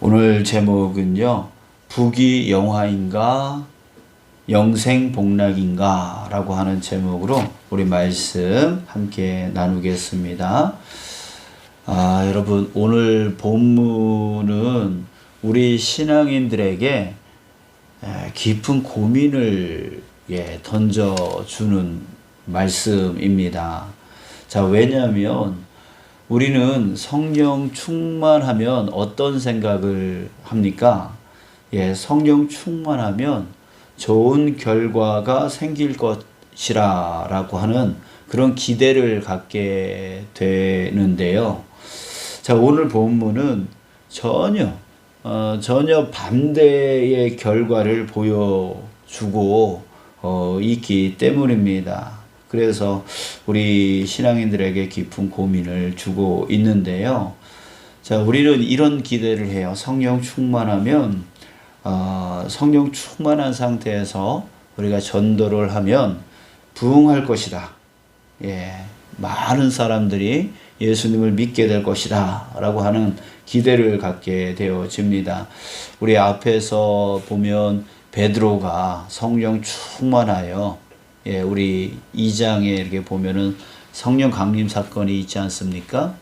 오늘 제목은요, 북이 영화인가 영생복락인가 라고 하는 제목으로 우리 말씀 함께 나누겠습니다. 여러분, 오늘 본문은 우리 신앙인들에게 깊은 고민을 던져주는 말씀입니다. 자, 왜냐하면 우리는 성령 충만하면 어떤 생각을 합니까? 성령 충만하면 좋은 결과가 생길 것이라 라고 하는 그런 기대를 갖게 되는데요. 자, 오늘 본문은 전혀 반대의 결과를 보여주고 있기 때문입니다. 그래서 우리 신앙인들에게 깊은 고민을 주고 있는데요. 자, 우리는 이런 기대를 해요. 성령 충만하면, 성령 충만한 상태에서 우리가 전도를 하면 부흥할 것이다. 많은 사람들이 예수님을 믿게 될 것이다. 라고 하는 기대를 갖게 되어집니다. 우리 앞에서 보면 베드로가 성령 충만하여 우리 2장에 이렇게 보면은 성령 강림 사건이 있지 않습니까?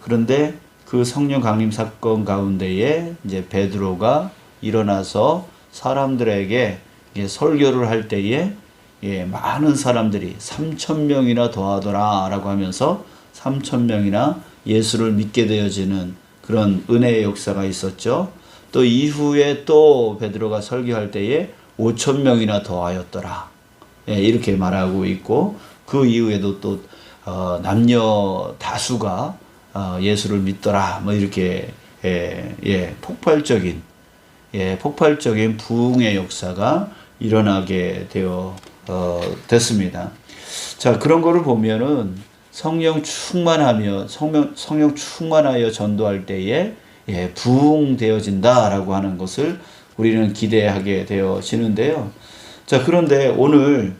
그런데 그 성령 강림 사건 가운데에 이제 베드로가 일어나서 사람들에게 설교를 할 때에 많은 사람들이 3,000명이나 더하더라 라고 하면서 3,000명이나 예수를 믿게 되어지는 그런 은혜의 역사가 있었죠. 또 이후에 또 베드로가 설교할 때에 5,000명이나 더하였더라. 이렇게 말하고 있고, 그 이후에도 또 남녀 다수가 예수를 믿더라. 뭐 이렇게 폭발적인 부흥의 역사가 일어나게 됐습니다. 자, 그런 거를 보면은 성령 충만하여 전도할 때에 부흥되어진다라고 하는 것을 우리는 기대하게 되어지는데요. 자, 그런데 오늘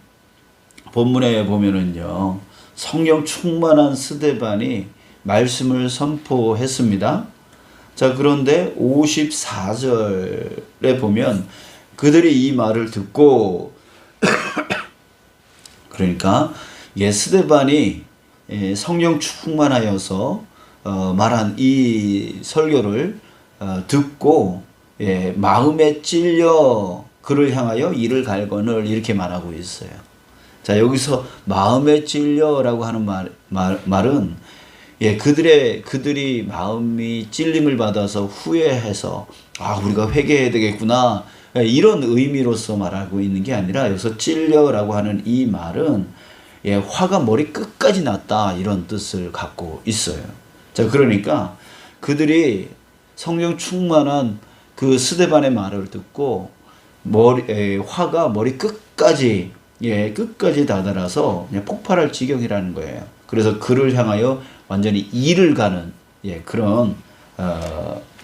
본문에 보면은요, 성령 충만한 스데반이 말씀을 선포했습니다. 자, 그런데 54절에 보면 그들이 이 말을 듣고 그러니까 스데반이 성령 충만하여서 말한 이 설교를 듣고 마음에 찔려 그를 향하여 이를 갈거늘 이렇게 말하고 있어요. 자, 여기서 마음에 찔려라고 하는 말은 그들이 마음이 찔림을 받아서 후회해서 우리가 회개해야 되겠구나 이런 의미로서 말하고 있는 게 아니라 여기서 찔려라고 하는 이 말은 화가 머리 끝까지 났다 이런 뜻을 갖고 있어요. 자, 그러니까 그들이 성령 충만한 그 스데반의 말을 듣고 화가 머리 끝까지 다다라서 그냥 폭발할 지경이라는 거예요. 그래서 그를 향하여 완전히 이를 가는 그런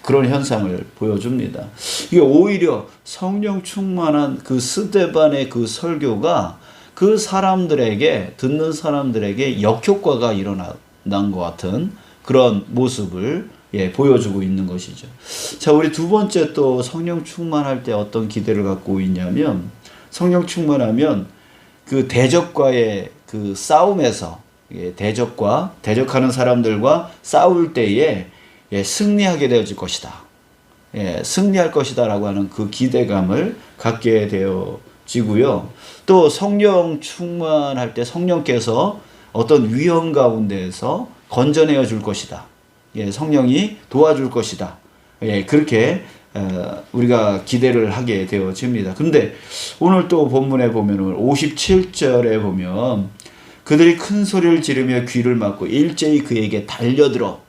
현상을 보여줍니다. 이게 오히려 성령 충만한 그 스데반의 그 설교가 그 사람들에게 듣는 사람들에게 역효과가 일어난 것 같은 그런 모습을 보여주고 있는 것이죠. 자, 우리 두 번째 또 성령 충만할 때 어떤 기대를 갖고 있냐면, 성령 충만하면 그 대적과의 그 싸움에서 대적하는 사람들과 싸울 때에 승리하게 되어질 것이다. 승리할 것이다 라고 하는 그 기대감을 갖게 되어지고요. 또 성령 충만할 때 성령께서 어떤 위험 가운데에서 건져내어 줄 것이다. 성령이 도와줄 것이다. 그렇게 우리가 기대를 하게 되어집니다. 근데 오늘 또 본문에 보면 57절에 보면 그들이 큰 소리를 지르며 귀를 막고 일제히 그에게 달려들어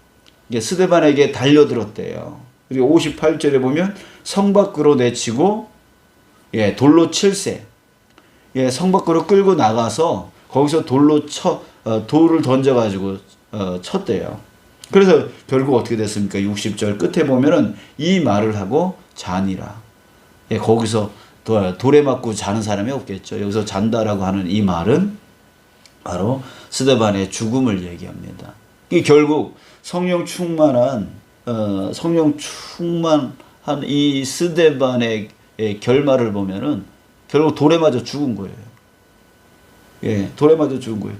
스데반에게 달려들었대요. 그리고 58절에 보면 성 밖으로 내치고 돌로 칠세. 성 밖으로 끌고 나가서 거기서 돌을 던져가지고 쳤대요. 그래서 결국 어떻게 됐습니까? 60절 끝에 보면은 이 말을 하고 자니라. 거기서 돌에 맞고 자는 사람이 없겠죠. 여기서 잔다라고 하는 이 말은 바로 스데반의 죽음을 얘기합니다. 이 결국 성령 충만한 성령 충만한 이 스데반의 결말을 보면은 결국 돌에 맞아 죽은 거예요. 예, 돌에 맞아 죽은 거예요.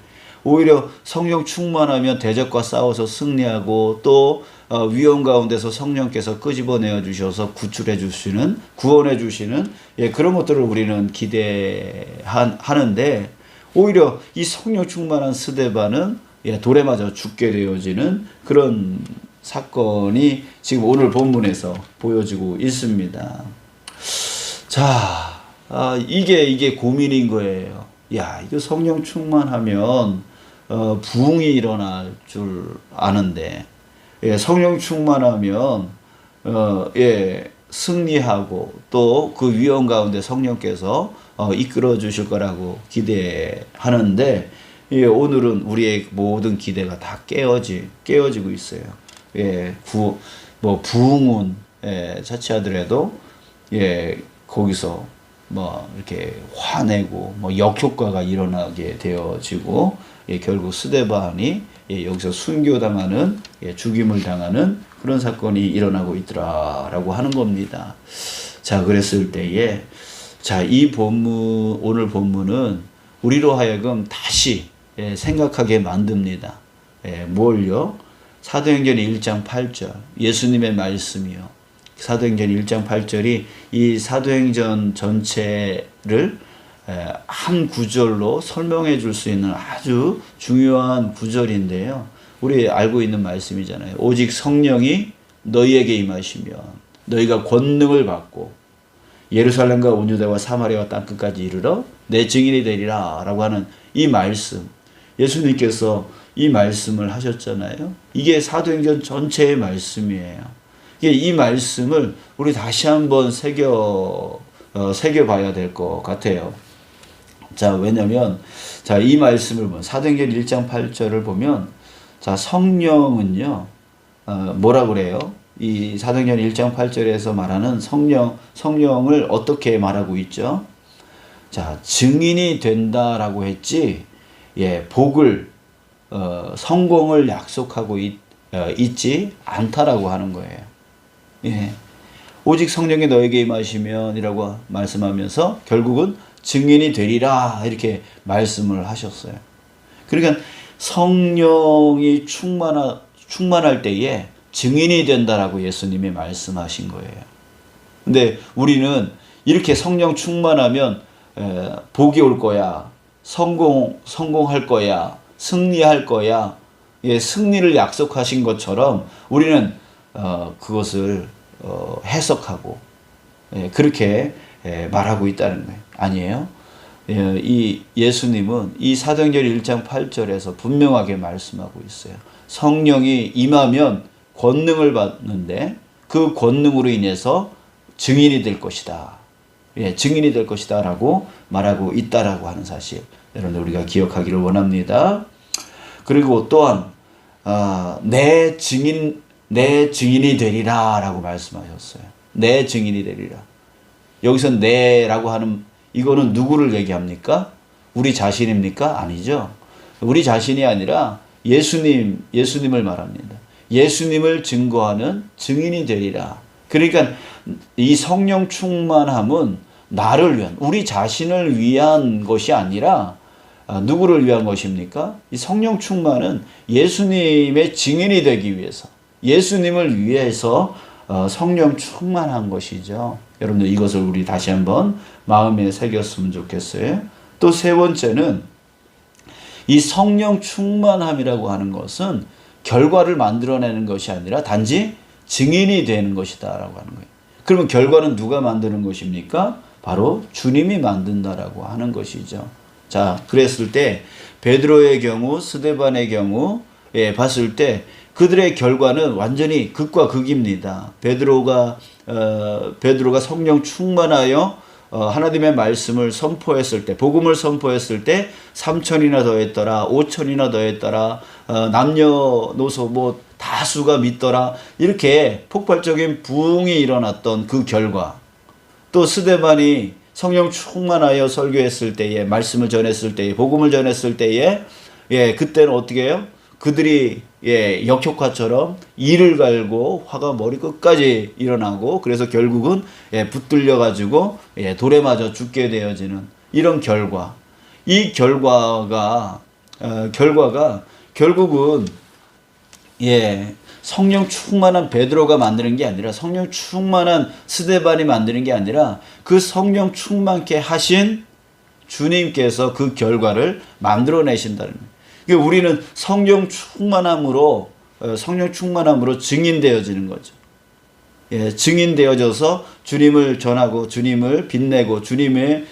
오히려 성령 충만하면 대적과 싸워서 승리하고 또 위험 가운데서 성령께서 끄집어내어 주셔서 구출해 주시는, 구원해 주시는 그런 것들을 우리는 기대하는데, 오히려 이 성령 충만한 스데반은 돌에 맞아 죽게 되어지는 그런 사건이 지금 오늘 본문에서 보여지고 있습니다. 자, 이게 고민인 거예요. 야, 이거 성령 충만하면 부흥이 일어날 줄 아는데, 성령 충만하면 승리하고 또 그 위험 가운데 성령께서 이끌어 주실 거라고 기대하는데, 오늘은 우리의 모든 기대가 다 깨어지고 있어요. 부흥은 자취하더라도 거기서 이렇게 화내고 역효과가 일어나게 되어지고, 결국 스데반이 여기서 순교당하는, 죽임을 당하는 그런 사건이 일어나고 있더라라고 하는 겁니다. 자, 그랬을 때에, 자, 이 본문, 오늘 본문은 우리로 하여금 다시 생각하게 만듭니다. 뭘요? 사도행전 1장 8절, 예수님의 말씀이요. 사도행전 1장 8절이 이 사도행전 전체를 한 구절로 설명해 줄 수 있는 아주 중요한 구절인데요. 우리 알고 있는 말씀이잖아요. 오직 성령이 너희에게 임하시면 너희가 권능을 받고 예루살렘과 온 유다와 사마리아와 땅끝까지 이르러 내 증인이 되리라 라고 하는 이 말씀, 예수님께서 이 말씀을 하셨잖아요. 이게 사도행전 전체의 말씀이에요. 이 말씀을 우리 다시 한번 새겨봐야 될 것 같아요. 자, 왜냐면, 자, 이 말씀을 보면, 사도행전 1장 8절을 보면, 자, 성령은요, 뭐라 그래요? 이 사도행전 1장 8절에서 말하는 성령을 어떻게 말하고 있죠? 자, 증인이 된다라고 했지, 복을, 성공을 약속하고 있지 않다라고 하는 거예요. 오직 성령이 너에게 임하시면 이라고 말씀하면서 결국은 증인이 되리라 이렇게 말씀을 하셨어요. 그러니까 성령이 충만할 때에 증인이 된다라고 예수님이 말씀하신 거예요. 근데 우리는 이렇게 성령 충만하면 복이 올 거야, 성공할 거야, 승리할 거야, 승리를 약속하신 것처럼 우리는 그것을 해석하고 그렇게 말하고 있다는 거예요. 아니에요. 이 예수님은 이 사도행전 1장 8절에서 분명하게 말씀하고 있어요. 성령이 임하면 권능을 받는데 그 권능으로 인해서 증인이 될 것이다. 증인이 될 것이다 라고 말하고 있다라고 하는 사실, 여러분 우리가 기억하기를 원합니다. 그리고 또한 내 증인이 되리라 라고 말씀하셨어요. 내 증인이 되리라. 여기서 내라고 하는 이거는 누구를 얘기합니까? 우리 자신입니까? 아니죠. 우리 자신이 아니라 예수님을 말합니다. 예수님을 증거하는 증인이 되리라. 그러니까 이 성령 충만함은 나를 위한, 우리 자신을 위한 것이 아니라 누구를 위한 것입니까? 이 성령 충만은 예수님의 증인이 되기 위해서, 예수님을 위해서 성령 충만한 것이죠. 여러분들 이것을 우리 다시 한번 마음에 새겼으면 좋겠어요. 또 세 번째는 이 성령 충만함이라고 하는 것은 결과를 만들어내는 것이 아니라 단지 증인이 되는 것이다 라고 하는 거예요. 그러면 결과는 누가 만드는 것입니까? 바로 주님이 만든다라고 하는 것이죠. 자, 그랬을 때 베드로의 경우, 스데반의 경우 봤을 때 그들의 결과는 완전히 극과 극입니다. 베드로가 성령 충만하여 하나님의 말씀을 선포했을 때, 복음을 선포했을 때 3,000이나 더했더라, 5,000이나 더했더라, 남녀노소 다수가 믿더라, 이렇게 폭발적인 부흥이 일어났던 그 결과, 또 스데반이 성령 충만하여 설교했을 때에, 말씀을 전했을 때에, 복음을 전했을 때에, 그때는 어떻게 해요? 그들이 역효과처럼 이를 갈고 화가 머리 끝까지 일어나고 그래서 결국은 붙들려 가지고 돌에 맞아 죽게 되어지는 이런 결과. 이 결과가 결국은 성령 충만한 베드로가 만드는 게 아니라 성령 충만한 스데반이 만드는 게 아니라 그 성령 충만케 하신 주님께서 그 결과를 만들어내신다는 거예요. 그러니까 우리는 성령 충만함으로 증인되어지는 거죠. 증인되어져서 주님을 전하고 주님을 빛내고 주님을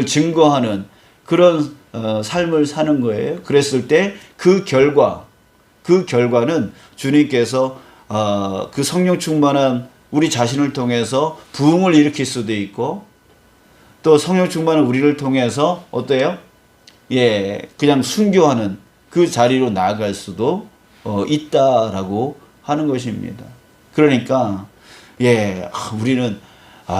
증거하는 그런 삶을 사는 거예요. 그랬을 때 그 결과는 주님께서 그 성령 충만한 우리 자신을 통해서 부흥을 일으킬 수도 있고 또 성령 충만한 우리를 통해서 어때요? 그냥 순교하는 그 자리로 나아갈 수도 있다라고 하는 것입니다. 그러니까 우리는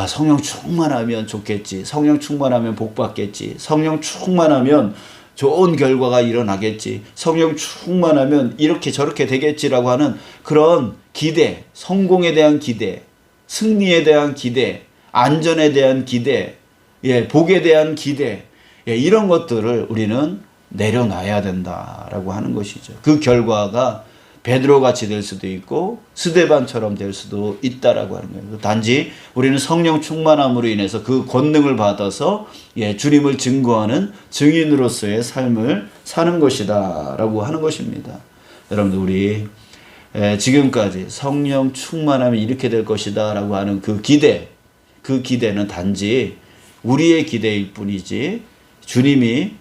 성령 충만하면 좋겠지. 성령 충만하면 복 받겠지. 성령 충만하면 좋은 결과가 일어나겠지. 성령 충만하면 이렇게 저렇게 되겠지라고 하는 그런 기대, 성공에 대한 기대, 승리에 대한 기대, 안전에 대한 기대, 복에 대한 기대, 이런 것들을 우리는 내려놔야 된다라고 하는 것이죠. 그 결과가 베드로같이 될 수도 있고 스데반처럼 될 수도 있다라고 하는 거예요. 단지 우리는 성령 충만함으로 인해서 그 권능을 받아서 주님을 증거하는 증인으로서의 삶을 사는 것이다라고 하는 것입니다. 여러분들 우리 지금까지 성령 충만하면 이렇게 될 것이다라고 하는 그 기대는 단지 우리의 기대일 뿐이지 주님이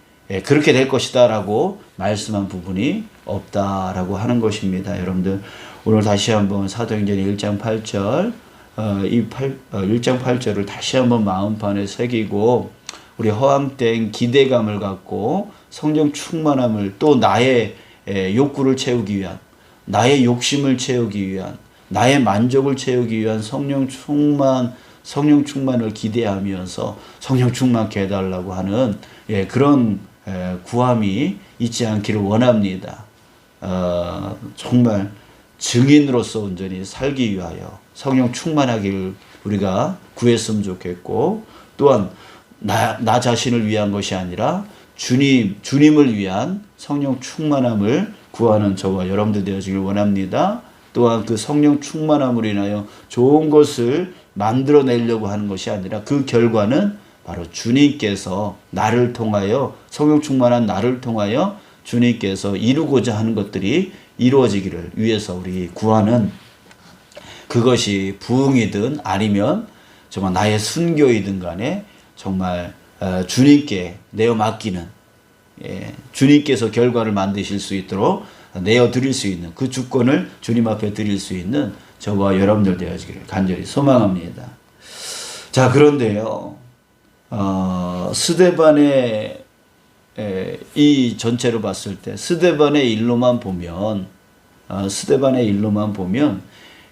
그렇게 될 것이다라고 말씀한 부분이 없다라고 하는 것입니다. 여러분들 오늘 다시 한번 사도행전 1장 8절 1장 8절을 다시 한번 마음판에 새기고 우리 허황된 기대감을 갖고 성령 충만함을 또 나의 욕구를 채우기 위한 나의 욕심을 채우기 위한 나의 만족을 채우기 위한 성령 충만을 기대하면서 성령 충만케 해달라고 하는 그런 구함이 있지 않기를 원합니다. 정말 증인으로서 온전히 살기 위하여 성령 충만하기를 우리가 구했으면 좋겠고 또한 나 자신을 위한 것이 아니라 주님을 위한 성령 충만함을 구하는 저와 여러분들 되어지길 원합니다. 또한 그 성령 충만함으로 인하여 좋은 것을 만들어내려고 하는 것이 아니라 그 결과는 바로 주님께서 나를 통하여 성령 충만한 나를 통하여 주님께서 이루고자 하는 것들이 이루어지기를 위해서 우리 구하는 그것이 부흥이든 아니면 정말 나의 순교이든 간에 정말 주님께 내어 맡기는 주님께서 결과를 만드실 수 있도록 내어 드릴 수 있는 그 주권을 주님 앞에 드릴 수 있는 저와 여러분들 되어지기를 간절히 소망합니다. 자, 그런데요. 스데반의 이 전체로 봤을 때 스데반의 일로만 보면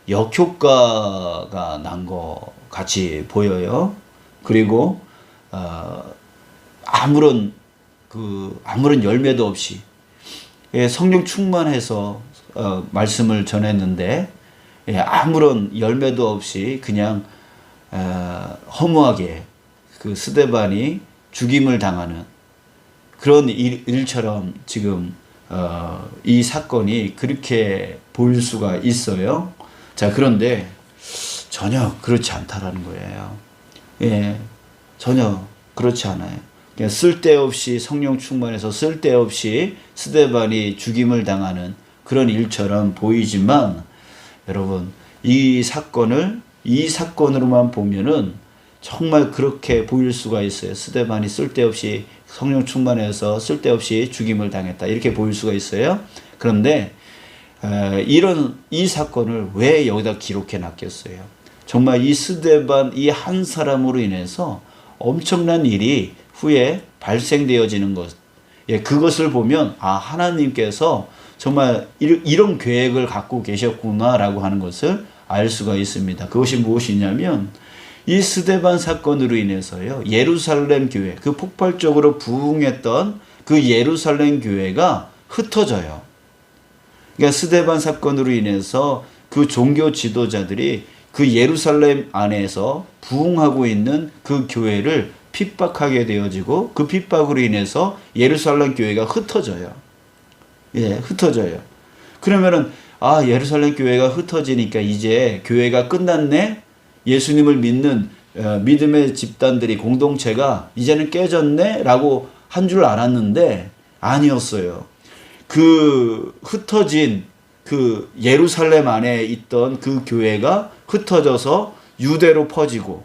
역효과가 난 것 같이 보여요. 그리고 아무런 열매도 없이 성령 충만해서 말씀을 전했는데 아무런 열매도 없이 그냥 허무하게 그 스데반이 죽임을 당하는 그런 일처럼 지금 이 사건이 그렇게 보일 수가 있어요. 자, 그런데 전혀 그렇지 않다라는 거예요. 전혀 그렇지 않아요. 그냥 쓸데없이 성령 충만해서 쓸데없이 스데반이 죽임을 당하는 그런 일처럼 보이지만 여러분 이 사건으로만 보면은 정말 그렇게 보일 수가 있어요. 스데반이 쓸데없이 성령 충만해서 쓸데없이 죽임을 당했다 이렇게 보일 수가 있어요. 그런데 이 사건을 왜 여기다 기록해 놨겠어요? 정말 이 스데반 이 한 사람으로 인해서 엄청난 일이 후에 발생되어지는 것. 그것을 보면 하나님께서 정말 이런 계획을 갖고 계셨구나라고 하는 것을 알 수가 있습니다. 그것이 무엇이냐면 이 스데반 사건으로 인해서요. 예루살렘 교회, 그 폭발적으로 부흥했던 그 예루살렘 교회가 흩어져요. 그러니까 스데반 사건으로 인해서 그 종교 지도자들이 그 예루살렘 안에서 부흥하고 있는 그 교회를 핍박하게 되어지고 그 핍박으로 인해서 예루살렘 교회가 흩어져요. 예, 흩어져요. 그러면은 예루살렘 교회가 흩어지니까 이제 교회가 끝났네? 예수님을 믿는 믿음의 집단들이 공동체가 이제는 깨졌네? 라고 한 줄 알았는데 아니었어요. 그 흩어진 그 예루살렘 안에 있던 그 교회가 흩어져서 유대로 퍼지고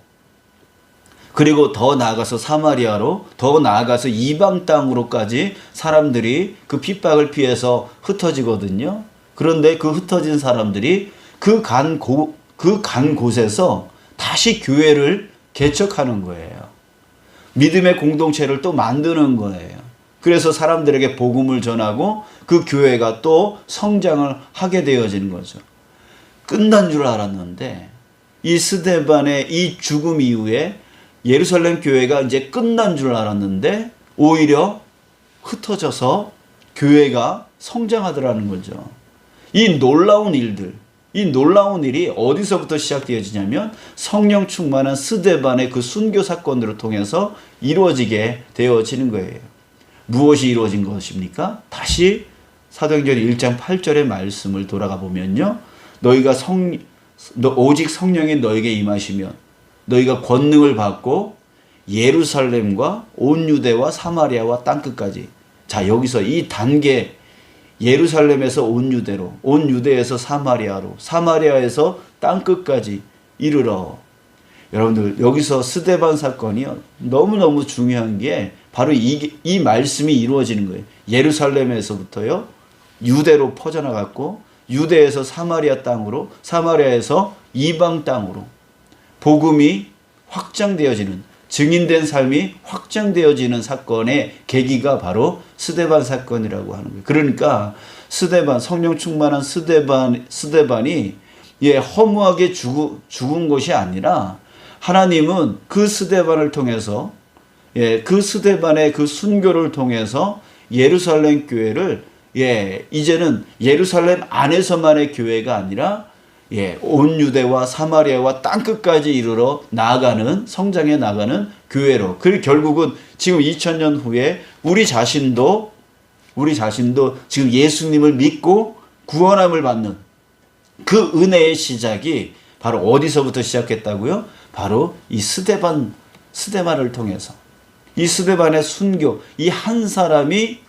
그리고 더 나아가서 사마리아로 더 나아가서 이방 땅으로까지 사람들이 그 핍박을 피해서 흩어지거든요. 그런데 그 흩어진 사람들이 그 간 곳에서 다시 교회를 개척하는 거예요. 믿음의 공동체를 또 만드는 거예요. 그래서 사람들에게 복음을 전하고 그 교회가 또 성장을 하게 되어지는 거죠. 끝난 줄 알았는데 이 스데반의 이 죽음 이후에 예루살렘 교회가 이제 끝난 줄 알았는데 오히려 흩어져서 교회가 성장하더라는 거죠. 이 놀라운 일이 어디서부터 시작되어지냐면 성령 충만한 스데반의 그 순교 사건으로 통해서 이루어지게 되어지는 거예요. 무엇이 이루어진 것입니까? 다시 사도행전 1장 8절의 말씀을 돌아가 보면요. 오직 성령이 너에게 임하시면 너희가 권능을 받고 예루살렘과 온 유대와 사마리아와 땅끝까지. 자, 여기서 이 단계 예루살렘에서 온 유대로, 온 유대에서 사마리아로, 사마리아에서 땅끝까지 이르러. 여러분들 여기서 스데반 사건이 너무너무 중요한 게 바로 이 말씀이 이루어지는 거예요. 예루살렘에서부터요 유대로 퍼져나갔고 유대에서 사마리아 땅으로, 사마리아에서 이방 땅으로 복음이 확장되어지는, 증인된 삶이 확장되어지는 사건의 계기가 바로 스데반 사건이라고 하는 거예요. 그러니까 스데반, 성령 충만한 스데반이 허무하게 죽은 것이 아니라 하나님은 그 스데반을 통해서 그 스데반의 그 순교를 통해서 예루살렘 교회를 이제는 예루살렘 안에서만의 교회가 아니라 온 유대와 사마리아와 땅끝까지 이르러 나아가는, 성장해 나가는 교회로. 그리고 결국은 지금 2000년 후에 우리 자신도 지금 예수님을 믿고 구원함을 받는 그 은혜의 시작이 바로 어디서부터 시작했다고요? 바로 이 스데반을 통해서. 이 스데반의 순교, 이 한 사람이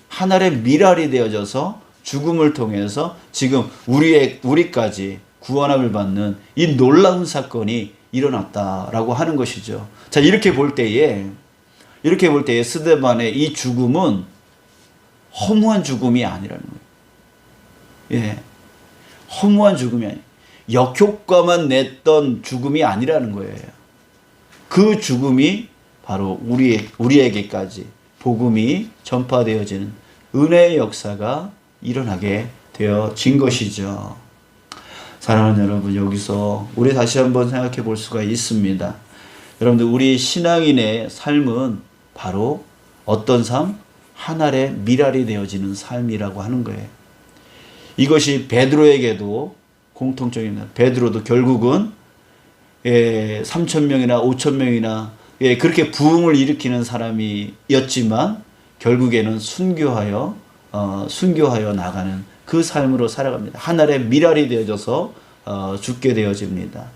하늘의 미랄이 되어져서 죽음을 통해서 지금 우리까지 구원함을 받는 이 놀라운 사건이 일어났다라고 하는 것이죠. 자, 이렇게 볼 때에 스데반의 이 죽음은 허무한 죽음이 아니라는 거예요. 허무한 죽음이 아니에요. 역효과만 냈던 죽음이 아니라는 거예요. 그 죽음이 바로 우리에게까지 복음이 전파되어지는 은혜의 역사가 일어나게 되어진 것이죠. 사랑하는 여러분, 여기서 우리 다시 한번 생각해 볼 수가 있습니다. 여러분들, 우리 신앙인의 삶은 바로 어떤 삶? 하늘의 미랄이 되어지는 삶이라고 하는 거예요. 이것이 베드로에게도 공통점입니다. 베드로도 결국은 3,000명이나 5,000명이나 그렇게 부흥을 일으키는 사람이었지만 결국에는 순교하여 나가는 그 삶으로 살아갑니다. 하늘의 미랄이 되어져서 죽게 되어집니다.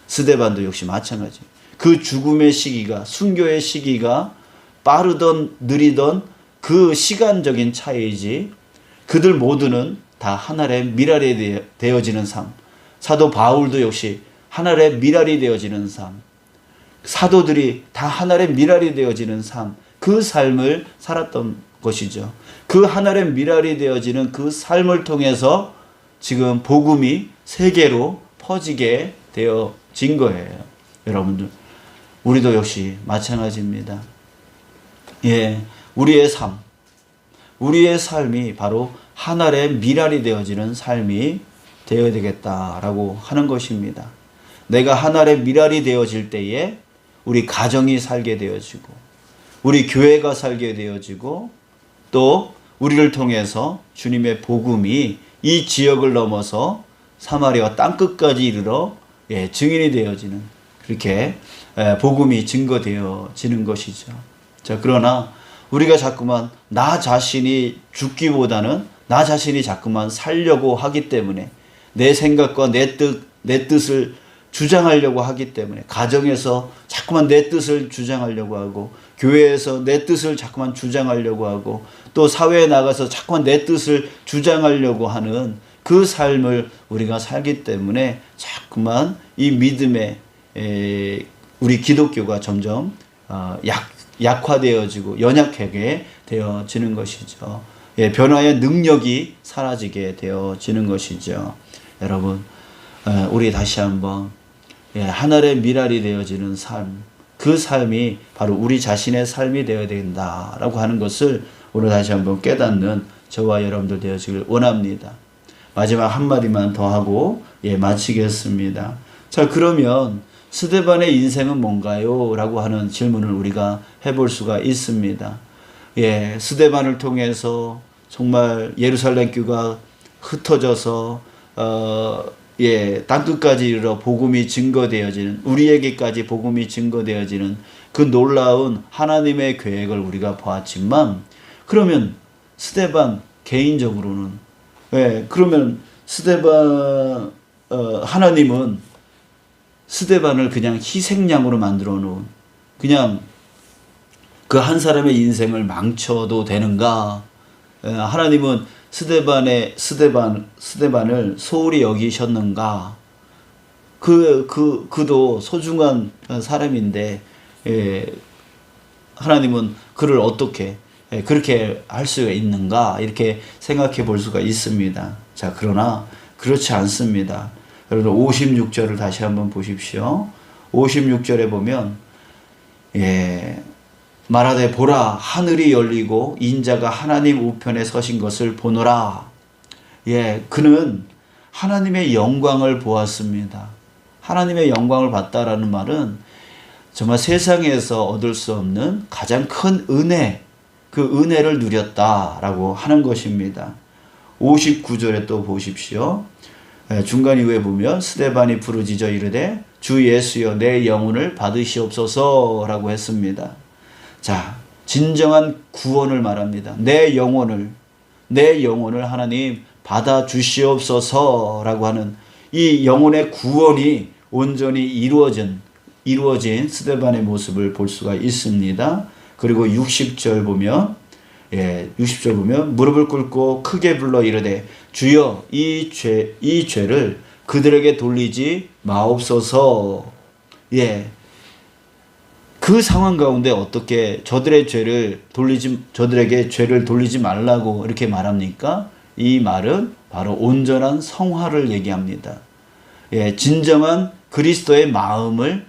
스데반도 역시 마찬가지. 그 죽음의 시기가, 순교의 시기가 빠르던 느리던 그 시간적인 차이이지 그들 모두는 다 하늘의 미랄이 되어지는 삶. 사도 바울도 역시 하늘의 미랄이 되어지는 삶. 사도들이 다 하늘의 미랄이 되어지는 삶. 그 삶을 살았던 것이죠. 그 하늘의 미랄이 되어지는 그 삶을 통해서 지금 복음이 세계로 퍼지게 되어진 거예요. 여러분들, 우리도 역시 마찬가지입니다. 우리의 삶이 바로 하늘의 미랄이 되어지는 삶이 되어야 되겠다라고 하는 것입니다. 내가 하늘의 미랄이 되어질 때에 우리 가정이 살게 되어지고 우리 교회가 살게 되어지고 또 우리를 통해서 주님의 복음이 이 지역을 넘어서 사마리아 땅끝까지 이르러 증인이 되어지는, 그렇게 복음이 증거되어지는 것이죠. 자, 그러나 우리가 자꾸만 나 자신이 죽기보다는 나 자신이 자꾸만 살려고 하기 때문에, 내 생각과 내 뜻을 주장하려고 하기 때문에, 가정에서 자꾸만 내 뜻을 주장하려고 하고, 교회에서 내 뜻을 자꾸만 주장하려고 하고, 또 사회에 나가서 자꾸만 내 뜻을 주장하려고 하는 그 삶을 우리가 살기 때문에 자꾸만 이 믿음의 우리 기독교가 점점 약화되어지고 연약하게 되어지는 것이죠. 변화의 능력이 사라지게 되어지는 것이죠. 여러분, 우리 다시 한번 하늘의 미랄이 되어지는 삶, 그 삶이 바로 우리 자신의 삶이 되어야 된다라고 하는 것을 오늘 다시 한번 깨닫는 저와 여러분들 되어지길 원합니다. 마지막 한마디만 더 하고 마치겠습니다. 자, 그러면 스데반의 인생은 뭔가요? 라고 하는 질문을 우리가 해볼 수가 있습니다. 스데반을 통해서 정말 예루살렘 교회가 흩어져서 땅끝까지 이르러 복음이 증거되어지는, 우리에게까지 복음이 증거되어지는 그 놀라운 하나님의 계획을 우리가 보았지만, 그러면 스데반 개인적으로는 그러면 스데반 하나님은 스데반을 그냥 희생양으로 만들어 놓은, 그냥 그 한 사람의 인생을 망쳐도 되는가? 하나님은 스데반을 소홀히 여기셨는가? 그도 소중한 사람인데, 하나님은 그를 어떻게 그렇게 할 수가 있는가? 이렇게 생각해 볼 수가 있습니다. 자, 그러나 그렇지 않습니다. 여러분 56절을 다시 한번 보십시오. 56절에 보면 말하되 보라, 하늘이 열리고 인자가 하나님 우편에 서신 것을 보노라. 그는 하나님의 영광을 보았습니다. 하나님의 영광을 봤다라는 말은 정말 세상에서 얻을 수 없는 가장 큰 은혜, 그 은혜를 누렸다라고 하는 것입니다. 59절에 또 보십시오. 중간 이후에 보면 스데반이 부르짖어 이르되 주 예수여 내 영혼을 받으시옵소서라고 했습니다. 자, 진정한 구원을 말합니다. 내 영혼을 하나님 받아 주시옵소서라고 하는 이 영혼의 구원이 온전히 이루어진 스데반의 모습을 볼 수가 있습니다. 그리고 60절 보면 무릎을 꿇고 크게 불러 이르되 주여 이 죄를 그들에게 돌리지 마옵소서. 그 상황 가운데 어떻게 저들에게 죄를 돌리지 말라고 이렇게 말합니까? 이 말은 바로 온전한 성화를 얘기합니다. 진정한 그리스도의 마음을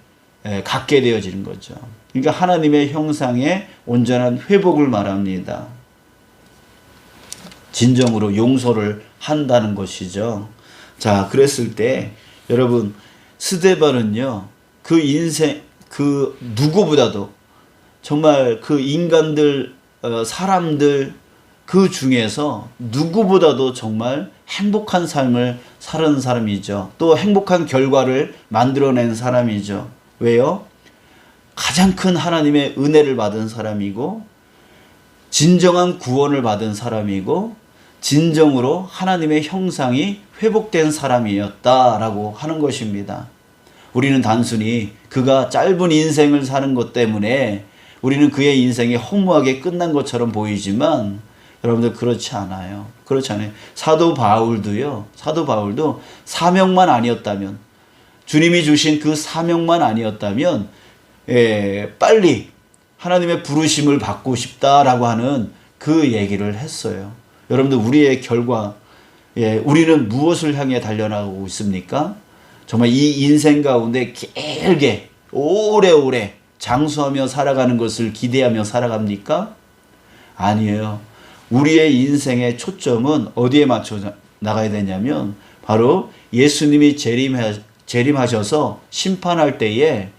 갖게 되어지는 거죠. 그러니까 하나님의 형상의 온전한 회복을 말합니다. 진정으로 용서를 한다는 것이죠. 자, 그랬을 때 여러분 스데반은요, 그 인생 그 누구보다도 정말 그 인간들 사람들 그 중에서 누구보다도 정말 행복한 삶을 사는 사람이죠. 또 행복한 결과를 만들어낸 사람이죠. 왜요? 가장 큰 하나님의 은혜를 받은 사람이고, 진정한 구원을 받은 사람이고, 진정으로 하나님의 형상이 회복된 사람이었다라고 하는 것입니다. 우리는 단순히 그가 짧은 인생을 사는 것 때문에 우리는 그의 인생이 허무하게 끝난 것처럼 보이지만 여러분들 그렇지 않아요. 사도 바울도 사명만 아니었다면, 주님이 주신 그 사명만 아니었다면 빨리 하나님의 부르심을 받고 싶다라고 하는 그 얘기를 했어요. 여러분들 우리의 결과, 우리는 무엇을 향해 달려나가고 있습니까? 정말 이 인생 가운데 길게 오래오래 장수하며 살아가는 것을 기대하며 살아갑니까? 아니에요. 우리의 인생의 초점은 어디에 맞춰 나가야 되냐면 바로 예수님이 재림하셔서 심판할 때에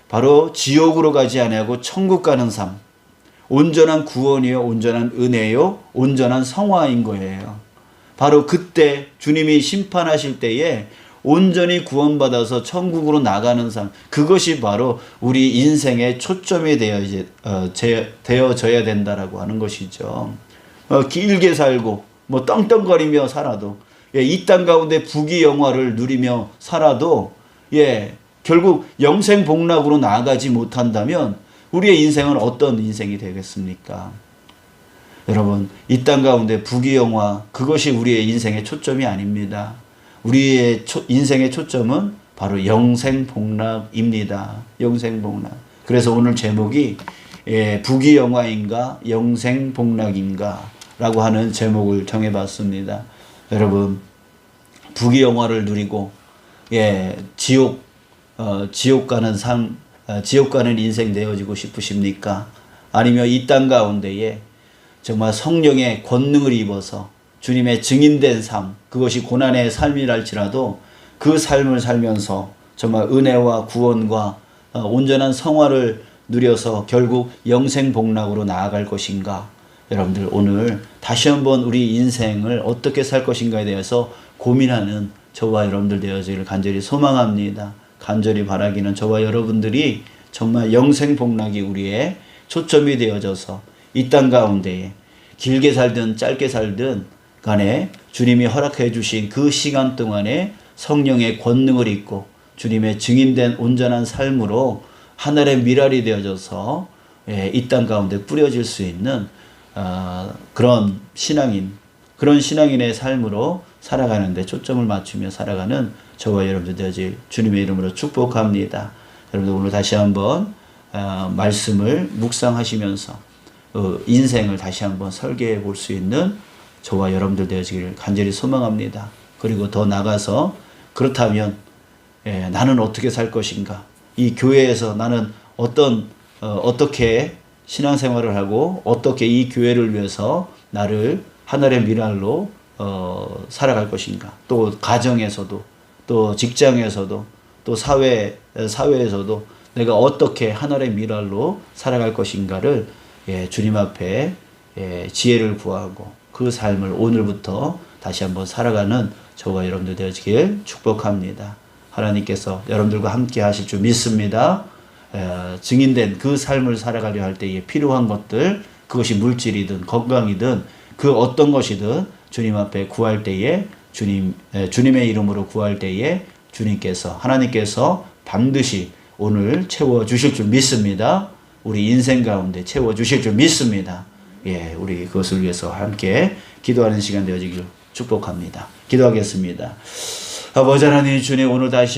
바로 지옥으로 가지 아니하고 천국 가는 삶, 온전한 구원이요, 온전한 은혜요, 온전한 성화인 거예요. 바로 그때 주님이 심판하실 때에 온전히 구원받아서 천국으로 나가는 삶, 그것이 바로 우리 인생의 초점이 되어져야 된다라고 하는 것이죠. 길게 살고 뭐 떵떵거리며 살아도, 이 땅 가운데 부귀영화를 누리며 살아도 결국 영생복락으로 나아가지 못한다면 우리의 인생은 어떤 인생이 되겠습니까? 여러분, 이 땅 가운데 부귀영화, 그것이 우리의 인생의 초점이 아닙니다. 우리의 인생의 초점은 바로 영생복락입니다. 영생복락. 그래서 오늘 제목이 부귀영화인가 영생복락인가 라고 하는 제목을 정해봤습니다. 여러분, 부귀영화를 누리고 지옥 가는 삶, 지옥 가는 인생 되어지고 싶으십니까? 아니면 이 땅 가운데에 정말 성령의 권능을 입어서 주님의 증인된 삶, 그것이 고난의 삶이랄지라도 그 삶을 살면서 정말 은혜와 구원과 온전한 성화를 누려서 결국 영생복락으로 나아갈 것인가? 여러분들 오늘 다시 한번 우리 인생을 어떻게 살 것인가에 대해서 고민하는 저와 여러분들 되어지기를 간절히 소망합니다. 간절히 바라기는 저와 여러분들이 정말 영생복락이 우리의 초점이 되어져서 이 땅 가운데에 길게 살든 짧게 살든 간에 주님이 허락해 주신 그 시간 동안에 성령의 권능을 입고 주님의 증인된 온전한 삶으로 하늘의 미랄이 되어져서 이 땅 가운데 뿌려질 수 있는 그런 신앙인의 삶으로 살아가는데 초점을 맞추며 살아가는 저와 여러분들 되어질 주님의 이름으로 축복합니다. 여러분들 오늘 다시 한번 말씀을 묵상하시면서 인생을 다시 한번 설계해 볼 수 있는 저와 여러분들 되어지기를 간절히 소망합니다. 그리고 더 나가서 그렇다면 나는 어떻게 살 것인가? 이 교회에서 나는 어떻게 신앙생활을 하고 어떻게 이 교회를 위해서 나를 하늘의 미랄로 살아갈 것인가? 또 가정에서도, 또 직장에서도, 또 사회에서도 내가 어떻게 하늘의 미랄로 살아갈 것인가를 주님 앞에 지혜를 구하고 그 삶을 오늘부터 다시 한번 살아가는 저와 여러분들 되어지길 축복합니다. 하나님께서 여러분들과 함께 하실 줄 믿습니다. 증인된 그 삶을 살아가려 할 때에 필요한 것들, 그것이 물질이든 건강이든 그 어떤 것이든 주님 앞에 구할 때에 주님의 이름으로 구할 때에 하나님께서 반드시 오늘 채워주실 줄 믿습니다. 우리 인생 가운데 채워주실 줄 믿습니다. 우리 그것을 위해서 함께 기도하는 시간 되어지길 축복합니다. 기도하겠습니다. 아버지 하나님, 주님 오늘 다시